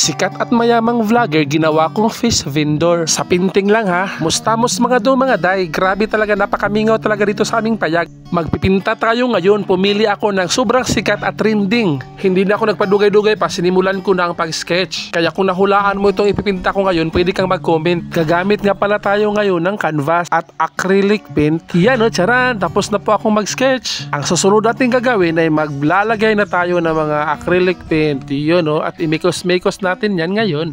Sikat at mayamang vlogger, ginawa kong fish vendor. Sa pinting lang ha. Mustamos mga do mga day. Grabe talaga, napakamingaw talaga dito sa aming payag. Magpipinta tayo ngayon. Pumili ako ng sobrang sikat at trending. Hindi na ako nagpadugay-dugay pa. Sinimulan ko na ang pag-sketch. Kaya kung nahulaan mo itong ipipinta ko ngayon, pwede kang mag-comment. Gagamit nga pala tayo ngayon ng canvas at acrylic paint. Yan o, charan. Tapos na po akong mag-sketch. Ang susunod natin gagawin ay maglalagay na tayo ng mga acrylic paint. Yun o, at imikos-mikos natin yan ngayon.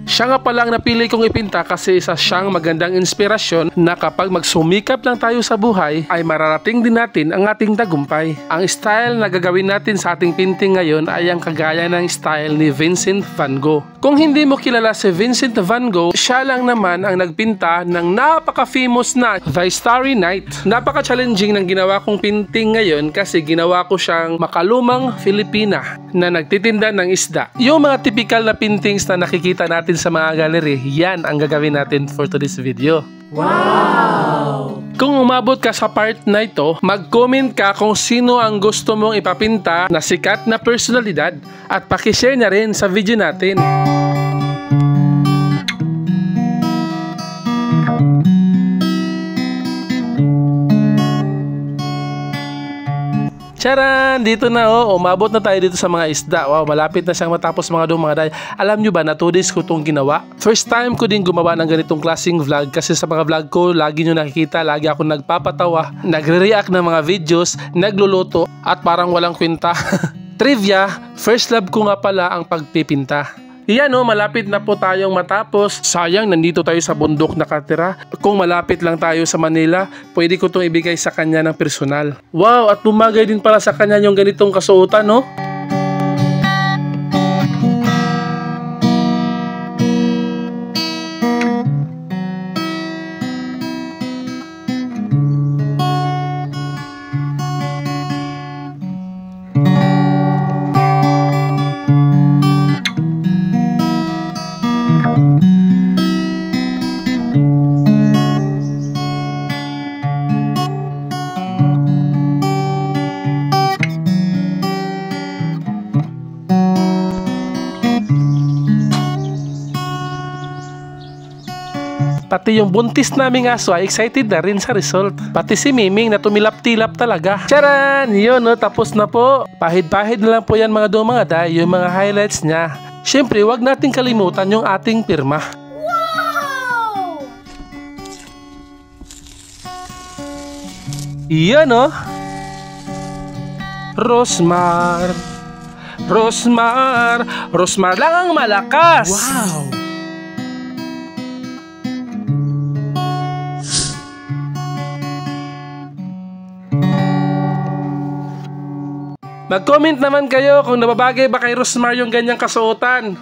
Siya nga pala ang napili kong ipinta kasi isa siyang magandang inspirasyon na kapag magsumikap lang tayo sa buhay ay mararating din natin ang ating tagumpay. Ang style na gagawin natin sa ating painting ngayon ay ang kagaya ng style ni Vincent van Gogh. Kung hindi mo kilala si Vincent van Gogh, siya lang naman ang nagpinta ng napaka-famous na The Starry Night. Napaka-challenging ng ginawa kong painting ngayon kasi ginawa ko siyang makalumang Filipina na nagtitinda ng isda. Yung mga typical na paintings na nakikita natin sa mga gallery, yan ang gagawin natin for today's video. Wow! Kung umabot ka sa part na ito, mag-comment ka kung sino ang gusto mong ipapinta na sikat na personalidad at pakishare na rin sa video natin. Charan! Dito na umabot na tayo dito sa mga isda. Wow, malapit na siyang matapos mga mga day. Alam nyo ba na 2 days ko itong ginawa? First time ko din gumawa ng ganitong klaseng vlog kasi sa mga vlog ko, lagi nyo nakikita, lagi ako nagpapatawa, nagre-react ng mga videos, nagluluto, at parang walang kwenta. Trivia, first love ko nga pala ang pagpipinta. Yan malapit na po tayong matapos. Sayang, nandito tayo sa bundok nakatira. Kung malapit lang tayo sa Manila, pwede ko itong ibigay sa kanya ng personal. Wow, at bumagay din pala sa kanya yung ganitong kasuotan, no? Pati yung buntis naming aso ay excited na rin sa result. Pati si Miming na tumilap-tilap talaga. Charan! Yun tapos na po. Pahid-pahid na lang po yan mga mga day, yung mga highlights niya. Siyempre, wag nating kalimutan yung ating pirma. Wow! Yan Rosmar. Rosmar. Rosmar lang ang malakas. Wow! Mag-comment naman kayo kung nababagay ba kay Rosmar yung ganyang kasuotan.